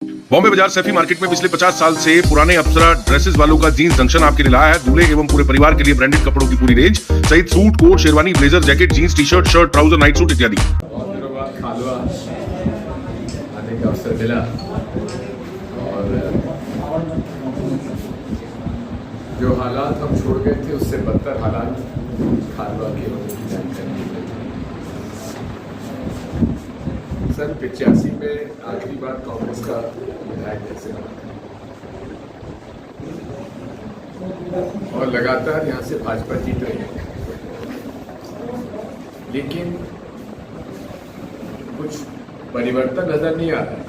बॉम्बे बाजार सैफी मार्केट में पिछले 50 साल से पुराने अप्सरा ड्रेसेस वालों का जीन्स जंक्शन आपके लिए लाया है दूल्हे एवं पूरे परिवार के लिए ब्रांडेड कपड़ों की पूरी रेंज सहित suit, coat, sherwani, blazer, jacket, jeans, T shirt, trouser, night suit इत्यादि। बहुत दिनों बाद खालवा आने का अवसर मिला और जो हालात हम छोड़ गए थे उससे बदतर हालात खालवा के होने की जानकारी मिली। सन 85 में आखिरी बार कांग्रेस का विधायक ऐसे बना और लगातार यहाँ से भाजपा जीत रही है, लेकिन कुछ परिवर्तन नजर नहीं आ रहा है।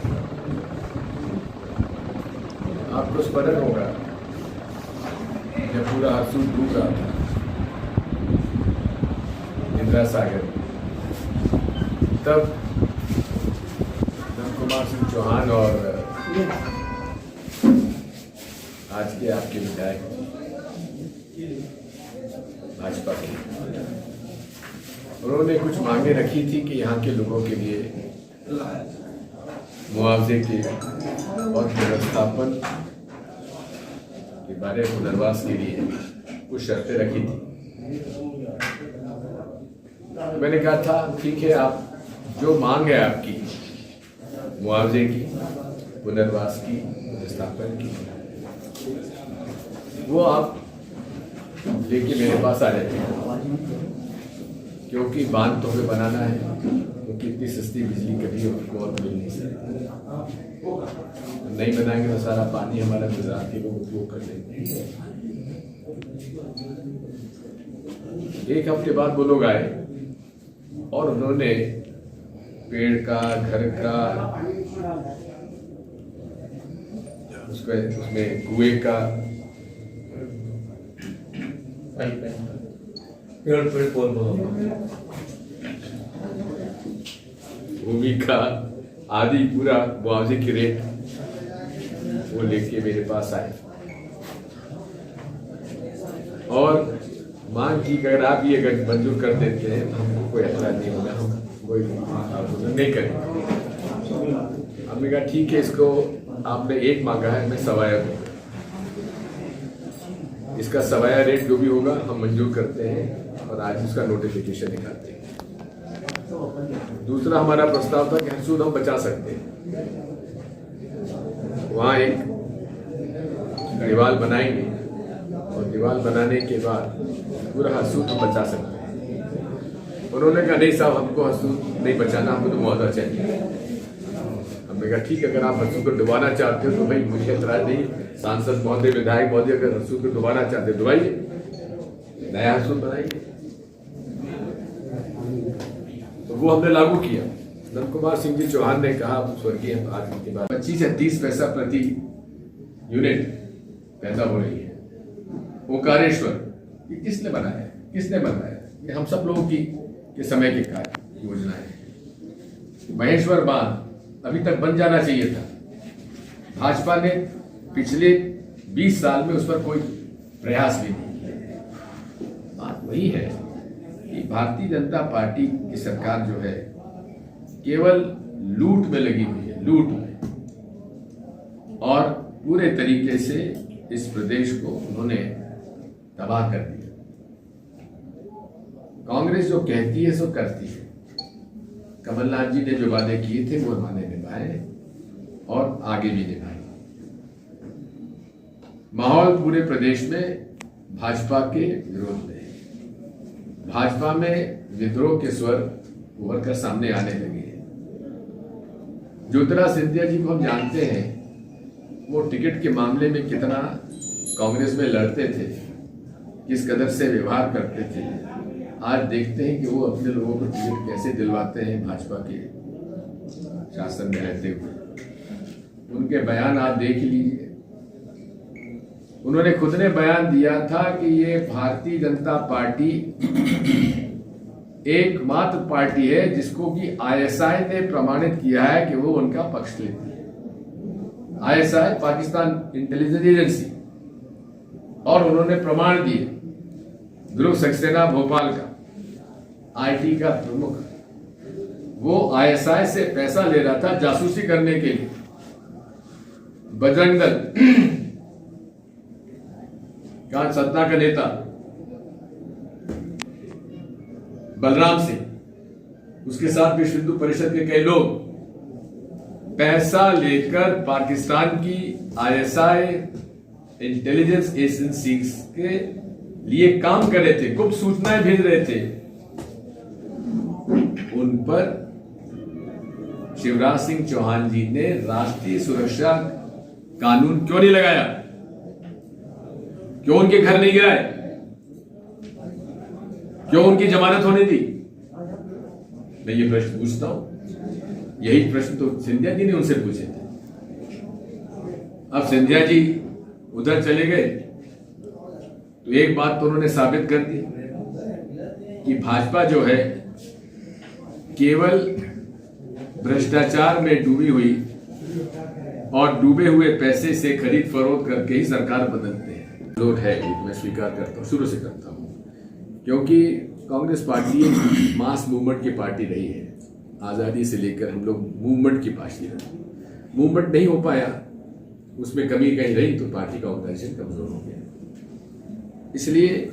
आपको स्मरण होगा जब पूरा हरसूद डूब रहा था इंदिरा सागर, तब कुमार सिंह चौहान और आज के आपके विधायक भाजपा के उन्होंने कुछ मांगे रखी थी कि यहाँ के लोगों के लिए मुआवजे के और व्यवस्थापन के बारे में पुनर्वास के लिए कुछ शर्तें रखी थी। मैंने कहा था ठीक है, आप जो मांग है आपकी मुआवजे की, पुनर्वास की, व्यवस्थापन की, वो आप लेके मेरे पास आ जाइए, क्योंकि बांध तो हमें बनाना है, क्योंकि इतनी सस्ती बिजली कभी और मिल नहीं सकती। नहीं बनाएंगे तो सारा पानी हमारा गुजरात के लोग उपयोग कर लेंगे। एक हफ्ते बाद वो लोग आए और उन्होंने पेड़ का, घर का, उसमें कुएं का, भूमि का आदि पूरा मुआवजे की रेट वो लेके मेरे पास आए और मांग की अगर आप ये अगर मंजूर कर देते हैं हमको कोई ऐतराज नहीं होगा, हम कोई आंदोलन नहीं करेंगे। हमने कहा ठीक है, इसको आपने एक मांगा है, मैं सवाया दूंगा, इसका सवाया रेट जो भी होगा हम मंजूर करते हैं और आज उसका नोटिफिकेशन निकालते हैं। दूसरा हमारा प्रस्ताव था कि हरसूद हम बचा सकते हैं, वहां एक दीवार बनाएंगे और दीवार बनाने के बाद पूरा हरसूद हम बचा सकते हैं। उन्होंने कहा नहीं साहब, हमको हरसूद नहीं बचाना, हमको तो मुआवजा चाहिए। हमने कहा ठीक है, अगर आप हरसूद को डुबाना चाहते हो तो भाई मुझे एतराज नहीं, सांसद महोदय, विधायक महोदय अगर हरसूद को डुबाना चाहते डुबाइए, नया हरसूद बनाइए। तो वो हमने लागू किया। नंद कुमार सिंह जी चौहान ने कहा, स्वर्गीय आज के बाद 25 या 30 पैसा प्रति यूनिट पैदा हो रही है। ओंकारेश्वर ये किसने बनाया, किसने बनाया? ये हम सब लोगों की के समय के कार्य योजना है। महेश्वर बांध अभी तक बन जाना चाहिए था, भाजपा ने पिछले 20 साल में उस पर कोई प्रयास भी नहीं किया। बात वही है कि भारतीय जनता पार्टी की सरकार जो है केवल लूट में लगी हुई है, लूट में, और पूरे तरीके से इस प्रदेश को उन्होंने तबाह कर दिया। कांग्रेस जो कहती है सो करती है। कमलनाथ जी ने जो वादे किए थे वो उन्होंने निभाए और आगे भी निभाए। माहौल पूरे प्रदेश में भाजपा के विरोध में है। भाजपा में विद्रोह के स्वर उभर कर सामने आने लगे हैं। ज्योतिरादित्य सिंधिया जी को हम जानते हैं, वो टिकट के मामले में कितना कांग्रेस में लड़ते थे, किस कदर से व्यवहार करते थे। आज देखते हैं कि वो अपने लोगों को टिकट कैसे दिलवाते हैं भाजपा के शासन में रहते हुए। उनके बयान आप देख लीजिए। उन्होंने खुद ने बयान दिया था कि ये भारतीय जनता पार्टी एकमात्र पार्टी है जिसको कि आईएसआई ने प्रमाणित किया है कि वो उनका पक्ष लेती है। आईएसआई पाकिस्तान इंटेलिजेंस एजेंसी, और उन्होंने प्रमाण दिए। ध्रुव सक्सेना भोपाल का आईटी का प्रमुख, वो आईएसआई से पैसा ले रहा था जासूसी करने के लिए, बजरंग दल का सत्ता का नेता बलराम सिंह, उसके साथ विश्व हिंदू परिषद के कई लोग पैसा लेकर पाकिस्तान की आईएसआई इंटेलिजेंस एजेंसीज के लिए काम कर रहे थे, गुप्त सूचनाएं भेज रहे थे। उन पर शिवराज सिंह चौहान जी ने राष्ट्रीय सुरक्षा कानून क्यों नहीं लगाया? क्यों उनके घर नहीं गिराए? क्यों उनकी जमानत होने दी? मैं ये प्रश्न पूछता हूं। यही प्रश्न तो सिंधिया जी ने उनसे पूछे थे। अब सिंधिया जी उधर चले गए तो एक बात तो उन्होंने साबित कर दी कि भाजपा जो है केवल भ्रष्टाचार में डूबी हुई और डूबे हुए पैसे से खरीद फरोख्त करके ही सरकार बदलते हैं। लोट है, मैं स्वीकार करता हूँ, शुरू से करता हूँ, क्योंकि कांग्रेस पार्टी एक मास मूवमेंट की पार्टी रही है। आज़ादी से लेकर हम लोग मूवमेंट की पार्टी रहे। मूवमेंट नहीं हो पाया, उसमें कमी कहीं रही तो पार्टी का ऑर्गेनाइजेशन कमजोर हो गया। इसलिए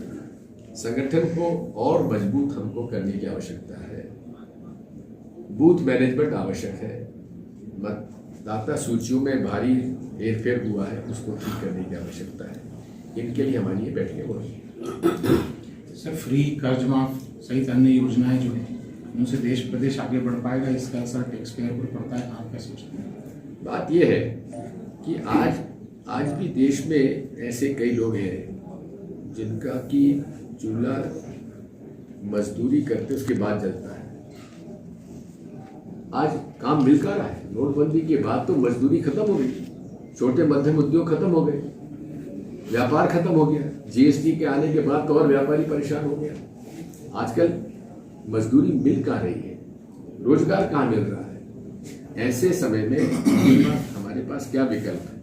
संगठन को और मजबूत हमको करने की आवश्यकता है। बूथ मैनेजमेंट आवश्यक है। मतदाता सूचियों में भारी हेरफेर हुआ है, उसको ठीक करने की आवश्यकता है। इनके लिए हमारी ये बैठकें हो रही है। सर, फ्री कर्ज माफ सहित अन्य योजनाएं जो है उनसे देश प्रदेश आगे बढ़ पाएगा, इसका असर टैक्स पेयर पर पड़ता है, आप क्या सोचते हैं? बात यह है कि आज भी देश में ऐसे कई लोग हैं जिनका की चूल्हा मजदूरी करते उसके बाद जलता है। आज काम मिल कर रहा है। नोटबंदी के बाद तो मजदूरी खत्म हो गई, छोटे मध्यम उद्योग खत्म हो गए, व्यापार खत्म हो गया। जीएसटी के आने के बाद तो और व्यापारी परेशान हो गया। आजकल मजदूरी मिल कहाँ रही है, रोजगार कहाँ मिल रहा है? ऐसे समय में हमारे पास क्या विकल्प है?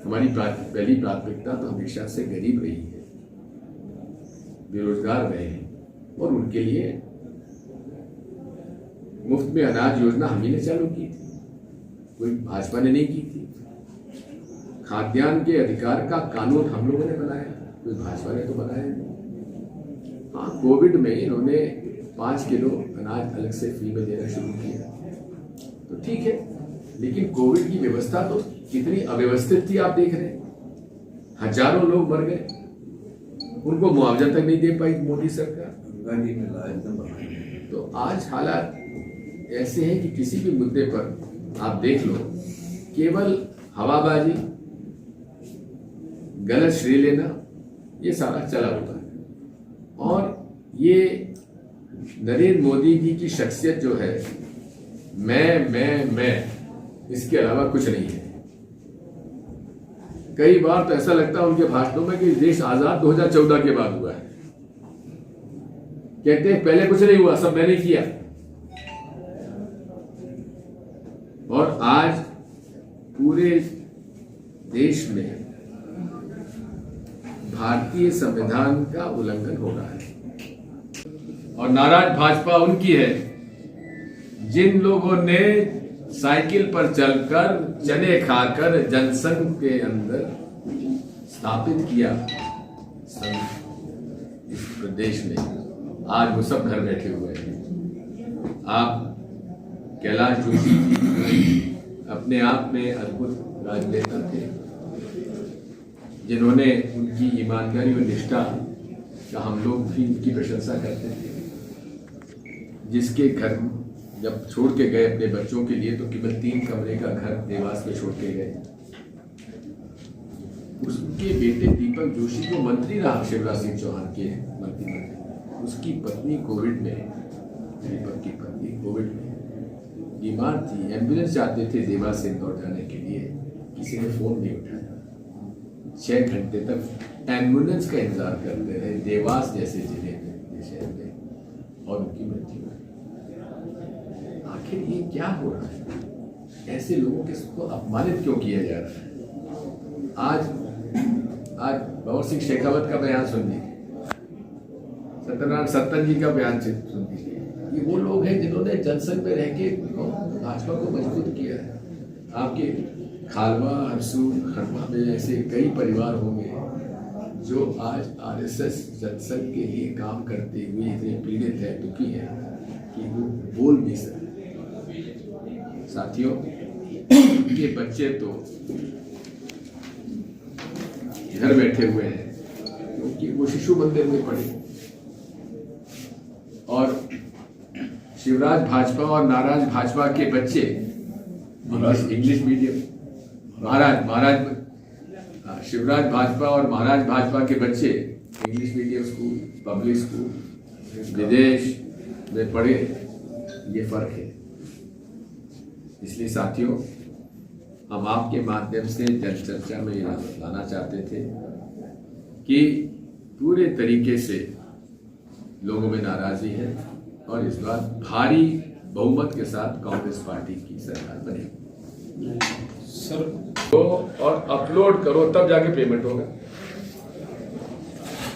हमारी पहली प्राथमिकता तो हमेशा से गरीब रही है, बेरोजगार रहे हैं, और उनके लिए मुफ्त में अनाज योजना हम ही ने चालू की थी, कोई भाजपा ने नहीं की थी। खाद्यान्न के अधिकार का कानून हम लोगों ने बनाया, कोई भाजपा ने तो बनाया नहीं। हाँ, कोविड में इन्होंने 5 किलो अनाज अलग से फ्री में देना शुरू किया, तो ठीक है, लेकिन कोविड की व्यवस्था तो कितनी अव्यवस्थित थी आप देख रहे हैं। हजारों लोग मर गए, उनको मुआवजा तक नहीं दे पाई मोदी सरकार। तो आज हालात ऐसे हैं कि किसी भी मुद्दे पर आप देख लो, केवल हवाबाजी, गलत श्रेय लेना, ये सारा चला होता है। और ये नरेंद्र मोदी जी की शख्सियत जो है, मैं, इसके अलावा कुछ नहीं है। कई बार तो ऐसा लगता है उनके भाषणों में कि देश आजाद 2014 के बाद हुआ है। कहते हैं पहले कुछ नहीं हुआ, सब मैंने किया। और आज पूरे देश में भारतीय संविधान का उल्लंघन हो रहा है। और नाराज भाजपा उनकी है जिन लोगों ने साइकिल पर चलकर, चने खाकर जनसंघ के अंदर स्थापित किया इस प्रदेश में, आज वो सब घर बैठे हुए हैं। आप कैलाश जोशी जी अपने आप में अद्भुत राजनेता थे, जिन्होंने उनकी ईमानदारी और निष्ठा का हम लोग भी उनकी प्रशंसा करते थे। जिसके घर जब छोड़ के गए अपने बच्चों के लिए, तो केवल 3 कमरे का घर देवास में छोड़ के गए। उसके बेटे दीपक जोशी जो मंत्री रहा शिवराज सिंह चौहान के मंत्रिमंडल, उसकी पत्नी कोविड में, दीपक की पत्नी कोविड में बीमार थी। एम्बुलेंस चाहते थे देवास से इंदौर जाने के लिए, किसी ने फोन नहीं उठाया। 6 घंटे तक एम्बुलेंस का इंतजार करते रहे देवास जैसे जिले में, शहर में, और उनकी मृत्यु हुई। आखिर ये क्या हो रहा है? ऐसे लोगों के को अपमानित क्यों किया जा रहा है? आज भंवर सिंह शेखावत का बयान सुन लीजिए, सत्यनारायण सत्तन जी का बयान सुन लीजिए। ये वो लोग हैं जिन्होंने जनसंघ में रह के भाजपा को मजबूत किया है। आपके खालवा, हरसूद, खंडवा में ऐसे कई परिवार होंगे जो आज आरएसएस जनसंघ के लिए काम करते हुए इतने पीड़ित है, दुखी है कि वो बोल नहीं सकते। साथियों, उनके बच्चे तो घर बैठे हुए हैं क्योंकि वो शिशु मंदिर में पढ़े, और शिवराज भाजपा और नाराज भाजपा के बच्चे इंग्लिश मीडियम, शिवराज भाजपा और महाराज भाजपा के बच्चे English medium school, public school, विदेश में पढ़े, ये फर्क है। इसलिए साथियों, हम आपके माध्यम से जन चर्चा में लाना चाहते थे कि पूरे तरीके से लोगों में नाराजगी है और इस बार भारी बहुमत के साथ कांग्रेस पार्टी की सरकार बनेगी। सर तो और अपलोड करो तब जाके पेमेंट होगा।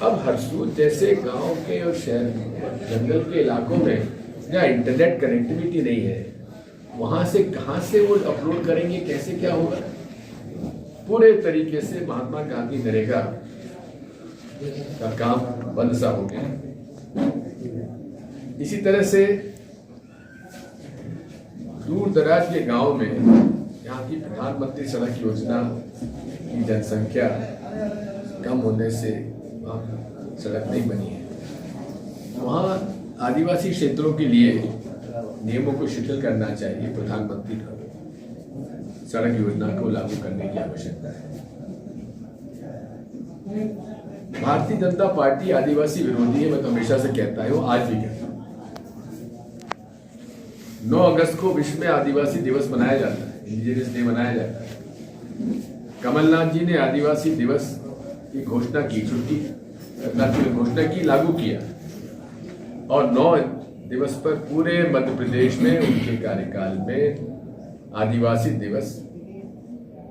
अब हरसूद जैसे गांव के और शहर जंगल के इलाकों में जहाँ इंटरनेट कनेक्टिविटी नहीं है, वहां से कहां से वो अपलोड करेंगे, कैसे क्या होगा? पूरे तरीके से महात्मा गांधी नरेगा का काम बंद सा हो गया। इसी तरह से दूर दराज के गांव में यहाँ की प्रधानमंत्री सड़क योजना की जनसंख्या कम होने से वहाँ सड़क नहीं बनी है। वहाँ आदिवासी क्षेत्रों के लिए नियमों को शिथिल करना चाहिए। प्रधानमंत्री को सड़क योजना को लागू करने की आवश्यकता है। भारतीय जनता पार्टी आदिवासी विरोधी है, मैं तो हमेशा से कहता हूँ, आज भी कहता हूँ। 9 अगस्त को विश्व में आदिवासी दिवस मनाया जाता है, इंडिजिनस डे मनाया जाता है। कमलनाथ जी ने आदिवासी दिवस की घोषणा की, छुट्टी घोषणा की, लागू किया, और 9 दिवस पर पूरे मध्य प्रदेश में उनके कार्यकाल में आदिवासी दिवस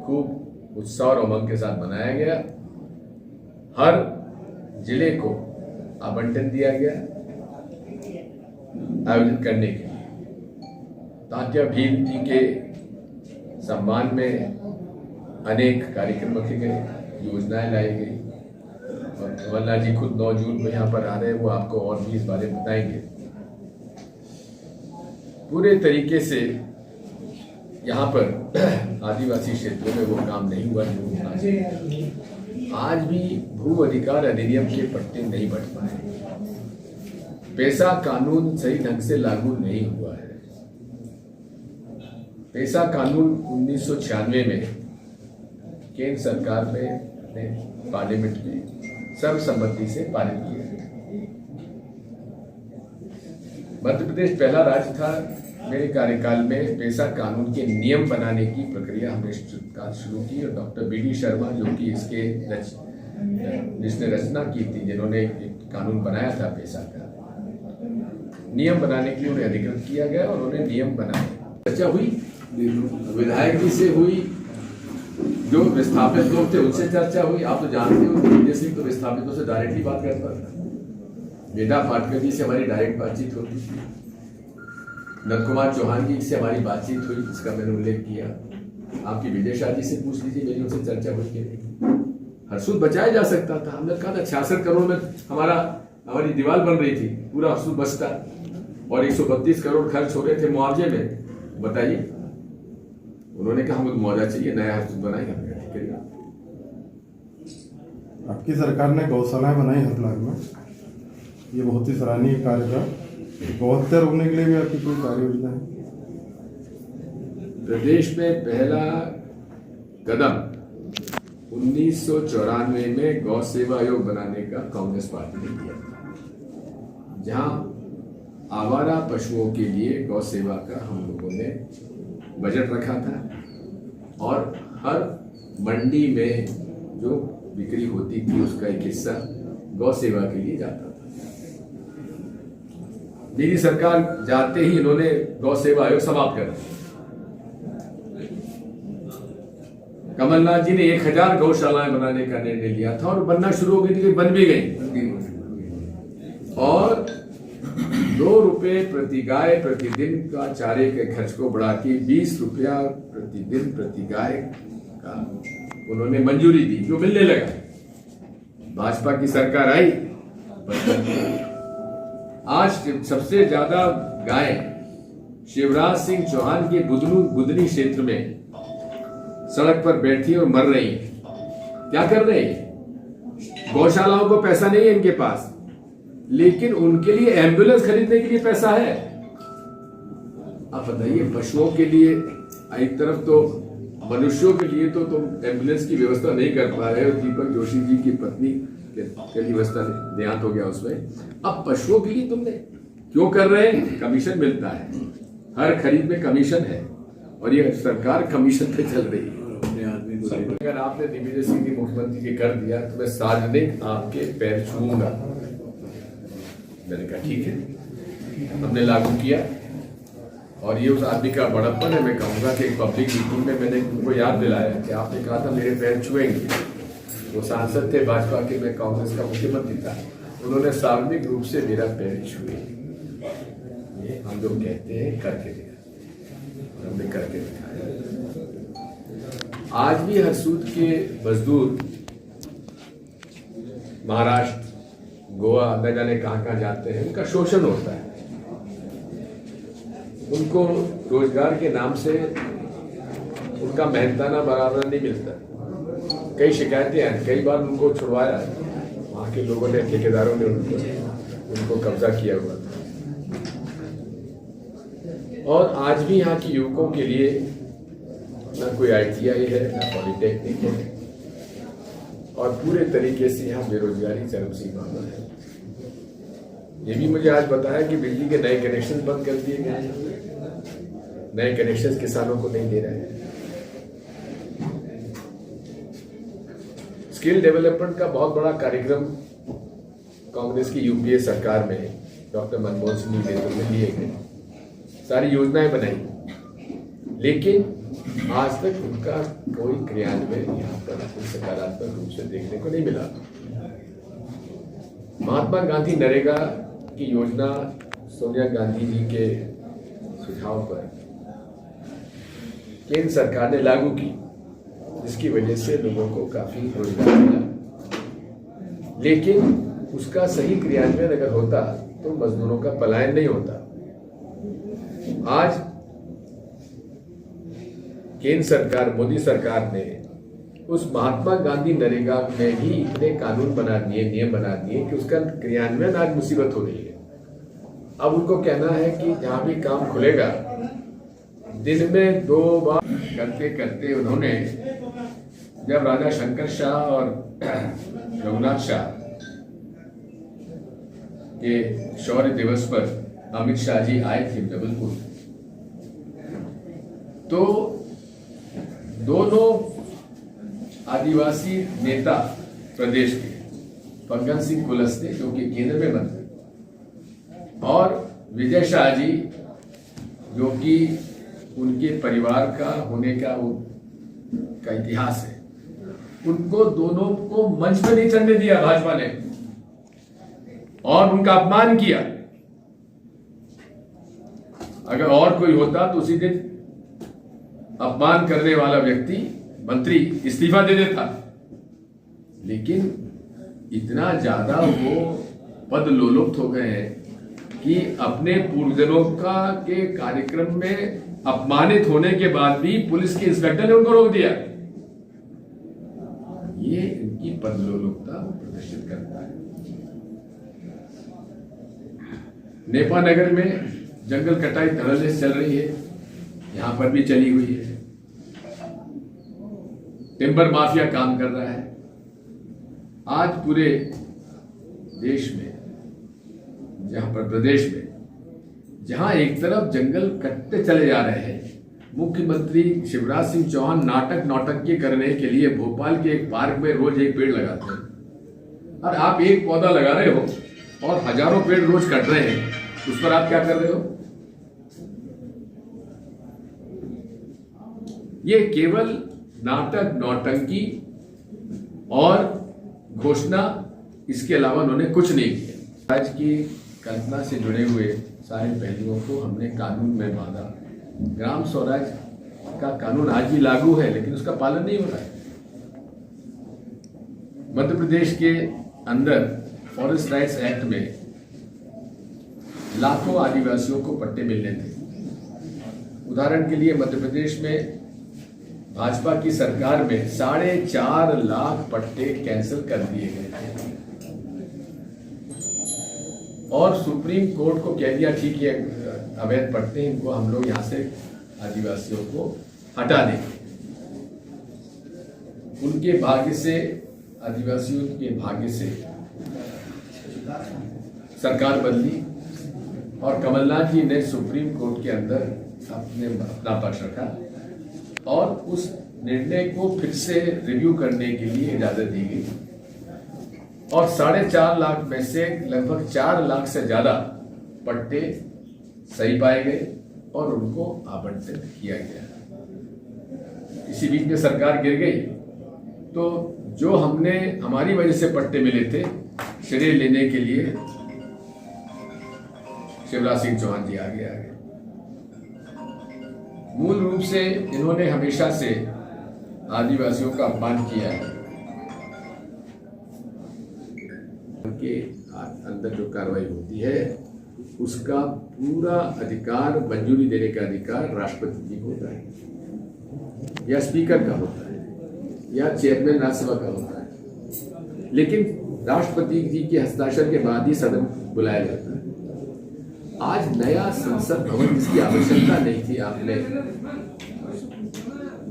खूब उत्साह और उमंग के साथ मनाया गया। हर जिले को आवंटन दिया गया आयोजन करने के लिए। तात्या भीम जी के सम्मान में अनेक कार्यक्रम रखे गए, योजनाएं लाई गई, और कमलनाथ जी खुद 9 जून को यहाँ पर आ रहे हैं, वो आपको और भी इस बारे में बताएंगे। पूरे तरीके से यहाँ पर आदिवासी क्षेत्रों में वो काम नहीं हुआ जो होना चाहिए। आज भी भू अधिकार अधिनियम के पट्टे नहीं बढ़ पाए, पैसा कानून सही ढंग से लागू नहीं हुआ है। पैसा कानून 1996 में केंद्र सरकार ने पार्लियामेंट में सर्वसम्मति से पारित किया। मध्य प्रदेश पहला राज्य था मेरे कार्यकाल में पैसा कानून के नियम बनाने की प्रक्रिया हमने शुरू की, और डॉक्टर BD शर्मा जो कि जिसने रचना की थी, जिन्होंने एक कानून बनाया था पैसा का, नियम बनाने के लिए उन्हें अधिकृत किया गया और उन्हें नियम बनाए। चर्चा हुई विधायक जी से हुई, जो विस्थापित लोग थे उनसे चर्चा हुई। आप तो जानते हो विजय सिंह तो विस्थापितों से डायरेक्टली बात करता था, बेटा पाटकर जी से हमारी डायरेक्ट बातचीत होती थी, नंद कुमार चौहान जी से हमारी बातचीत हुई, जिसका मैंने उल्लेख किया। आपकी विजय शाह जी से पूछ लीजिए, मेरी उनसे चर्चा हुई कि नहीं। हरसूद बचाया जा सकता था, हमने कहा था 66 करोड़ में हमारी दीवार बन रही थी, पूरा हरसूद बचता, और 132 करोड़ खर्च हो रहे थे मुआवजे में। बताइए, उन्होंने कहा हमें मुआवजा चाहिए, नया हरसूद बनाएंगे। हमने ठीक है। आपकी सरकार ने गौशालाएं बनाई हरलाल में, ये बहुत ही सराहनीय कार्य था। गौहत्या रोकने के लिए भी आपकी कोई कार्य योजना है? प्रदेश में पहला कदम 1994 में गौ सेवा आयोग बनाने का कांग्रेस पार्टी ने किया था, जहां आवारा पशुओं के लिए गौ सेवा का हम लोगों ने बजट रखा था, और हर मंडी में जो बिक्री होती थी उसका एक हिस्सा गौ सेवा के लिए जाता था। मेरी सरकार जाते ही इन्होंने गौ सेवा आयोग समाप्त कर दिया। कमलनाथ जी ने 1000 गौशालाएं बनाने का निर्णय लिया था, और बनना शुरू हो गई थी, बन भी गई, और 2 रुपए प्रति गाय प्रतिदिन का चारे के खर्च को बढ़ा के 20 रुपया प्रतिदिन प्रति गाय का उन्होंने मंजूरी दी, जो मिलने लगा। भाजपा की सरकार आई, आज सबसे ज्यादा गायें शिवराज सिंह चौहान के बुदनी क्षेत्र में सड़क पर बैठी और मर रही है। क्या कर रहे हैं? गौशालाओं को पैसा नहीं है इनके पास, लेकिन उनके लिए एम्बुलेंस खरीदने के लिए पैसा है। आप बताइए, पशुओं के लिए एक तरफ तो मनुष्यों के लिए तो तुम एम्बुलेंस की व्यवस्था नहीं कर पा रहे हो। दीपक जोशी जी की पत्नी के व्यवस्था देहांत हो गया उसमें, अब पशुओं के लिए तुमने क्यों कर रहे हैं? कमीशन मिलता है, हर खरीद में कमीशन है, और ये सरकार कमीशन पे चल रही है। अगर आपने दिग्विजय सिंह जी मुख्यमंत्री के कर दिया तो मैं सार्वजनिक आपके पैर छूऊंगा। मैंने कहा ठीक है, हमने लागू किया, और ये उस आदमी का बड़प्पन है। मैं कहूंगा कि एक पब्लिक मीटिंग में मैंने उनको याद दिलाया कि आपने कहा था मेरे पैर छुएंगे। वो सांसद थे भाजपा के, मैं कांग्रेस का मुख्यमंत्री था, उन्होंने सार्वजनिक रूप से मेरा पैर छुए। ये हम लोग कहते हैं करके दिखा, हमने करके दिखाया। आज भी हरसूद के मजदूर महाराष्ट्र, गोवा, न जाने कहां जाते हैं, उनका शोषण होता है। उनको रोजगार के नाम से उनका मेहनताना बराबर नहीं मिलता। कई शिकायतें हैं, कई बार उनको छुड़वाया, वहां के लोगों ने, ठेकेदारों ने उनको कब्जा किया हुआ था। और आज भी यहाँ के युवकों के लिए ना कोई ITI है, ना पॉलिटेक्निक है, और पूरे तरीके से यहाँ बेरोजगारी चरम सीमा पर है। ये भी मुझे आज बताया कि बिजली के नए कनेक्शन बंद कर दिए गए हैं, नए कनेक्शन किसानों को नहीं दे रहे हैं। स्किल डेवलपमेंट का बहुत बड़ा कार्यक्रम कांग्रेस की UPA सरकार में डॉक्टर मनमोहन सिंह के नेतृत्व में लिए गए, सारी योजनाएं बनाई, लेकिन आज तक उनका कोई क्रियान्वयन यहाँ पर सकारात्मक रूप से देखने को नहीं मिला। महात्मा गांधी नरेगा की योजना सोनिया गांधी जी के सुझाव पर केंद्र सरकार ने लागू की, जिसकी वजह से लोगों को काफी रोजगार मिला, लेकिन उसका सही क्रियान्वयन अगर होता तो मजदूरों का पलायन नहीं होता। आज केंद्र सरकार, मोदी सरकार ने उस महात्मा गांधी नरेगा में ही इतने कानून बना दिए, नियम बना दिए कि उसका क्रियान्वयन आज मुसीबत हो रही है। अब उनको कहना है कि जहां भी काम खुलेगा, दिन में 2 बार करते करते उन्होंने, जब राजा शंकर शाह और रघुनाथ शाह के शौर्य दिवस पर अमित शाह जी आए थे जबलपुर, तो दोनों आदिवासी नेता प्रदेश के, फग्गन सिंह कुलस्ते जो कि केंद्र में मंत्री, और विजय शाह जी जो कि उनके परिवार का होने का इतिहास है, उनको दोनों को मंच पर नहीं चढ़ने दिया भाजपा ने, और उनका अपमान किया। अगर और कोई होता तो उसी दिन अपमान करने वाला व्यक्ति, मंत्री, इस्तीफा दे देता, लेकिन इतना ज्यादा वो पद लोलुप्त हो गए हैं कि अपने पूर्वजनों के कार्यक्रम में अपमानित होने के बाद भी पुलिस के इंस्पेक्टर ने उनको रोक दिया। ये इनकी पद लोलुपता प्रदर्शित करता है। नेपाल नगर में जंगल कटाई धड़ल्ले से चल रही है, यहां पर भी चली हुई है। टिम्बर माफिया काम कर रहा है। आज पूरे देश में, जहां पर प्रदेश में, जहां एक तरफ जंगल कटते चले जा रहे हैं, मुख्यमंत्री शिवराज सिंह चौहान नाटक नौटंकी करने के लिए भोपाल के एक पार्क में रोज एक पेड़ लगाते हैं, और आप एक पौधा लगा रहे हो और हजारों पेड़ रोज कट रहे हैं, उस पर आप क्या कर रहे हो? ये केवल नाटक नौटंकी और घोषणा, इसके अलावा उन्होंने कुछ नहीं किया। आज की कल्पना से जुड़े हुए सारे पहलुओं को हमने कानून में बांधा। ग्राम स्वराज का कानून आज भी लागू है, लेकिन उसका पालन नहीं हो रहा है। मध्य प्रदेश के अंदर फॉरेस्ट राइट्स एक्ट में लाखों आदिवासियों को पट्टे मिलने थे। उदाहरण के लिए मध्य प्रदेश में भाजपा की सरकार में 4.5 लाख पट्टे कैंसिल कर दिए गए थे और सुप्रीम कोर्ट को कह दिया ठीक है, अवैध पट्टे इनको हम लोग यहां से आदिवासियों को हटा देंगे। उनके भाग्य से, आदिवासियों के भाग्य से सरकार बदली और कमलनाथ जी ने सुप्रीम कोर्ट के अंदर अपना पक्ष रखा और उस निर्णय को फिर से रिव्यू करने के लिए इजाजत दी गई और 4.5 लाख में से लगभग 4 लाख से ज्यादा पट्टे सही पाए गए और उनको आवंटित किया गया। इसी बीच में सरकार गिर गई तो जो हमारी वजह से पट्टे मिले थे, श्रेय लेने के लिए शिवराज सिंह चौहान जी आगे आ गए। मूल रूप से इन्होंने हमेशा से आदिवासियों का अपमान किया है। उनके अंदर जो कार्रवाई होती है उसका पूरा अधिकार, मंजूरी देने का अधिकार राष्ट्रपति जी को होता है या स्पीकर का होता है या चेयरमैन राज्यसभा का होता है, लेकिन राष्ट्रपति जी के हस्ताक्षर के बाद ही सदन बुलाया जाता है। आज नया संसद भवन जिसकी आवश्यकता नहीं थी, आपने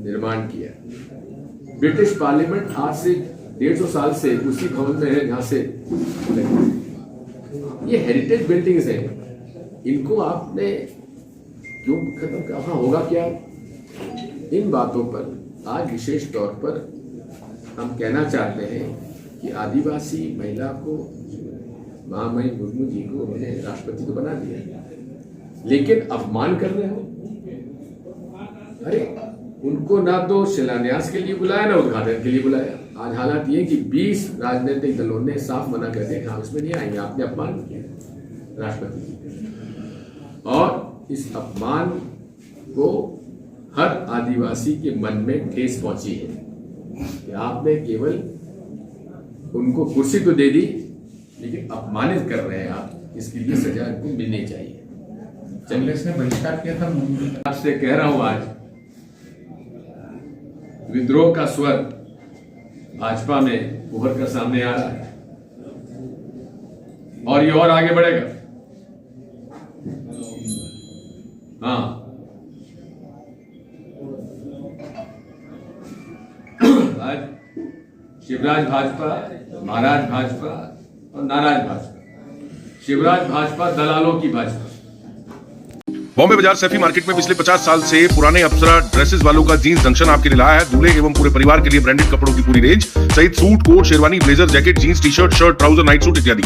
निर्माण किया। ब्रिटिश पार्लियामेंट आज से 150 साल से उसी भवन में है जहां से ये हेरिटेज बिल्डिंग्स हैं, इनको आपने क्यों खत्म करना होगा क्या? इन बातों पर आज विशेष तौर पर हम कहना चाहते हैं कि आदिवासी महिला को, महामहिम मुर्मू जी को उन्होंने राष्ट्रपति तो बना दिया, लेकिन अपमान कर रहे हो। अरे उनको ना तो शिलान्यास के लिए बुलाया ना उद्घाटन के लिए बुलाया। आज हालात ये कि 20 राजनीतिक दलों ने साफ मना कर दिया कि हम इसमें नहीं आएंगे, आपने अपमान किया राष्ट्रपति जी। और इस अपमान को हर आदिवासी के मन में ठेस पहुंची है कि आपने केवल उनको कुर्सी तो दे दी, लेकिन अपमानित कर रहे हैं आप। इसके लिए सजा इनको मिलनी चाहिए। कांग्रेस ने बहिष्कार किया था मोदी। आपसे कह रहा हूं, आज विद्रोह का स्वर भाजपा में उभर कर सामने आ रहा है और ये और आगे बढ़ेगा। हाँ, आज शिवराज भाजपा, महाराज भाजपा और नाराज भाजपा। शिवराज भाजपा दलालों की भाजपा। बॉम्बे बाजार सैफी मार्केट में पिछले 50 साल से पुराने अप्सरा ड्रेसेस वालों का जीन्स जंक्शन आपके लिए लाया है। दूल्हे एवं पूरे परिवार के लिए ब्रांडेड कपड़ों की पूरी रेंज सहित suit, coat, sherwani, blazer, jacket, jeans, T shirt, trouser, night suit इत्यादि।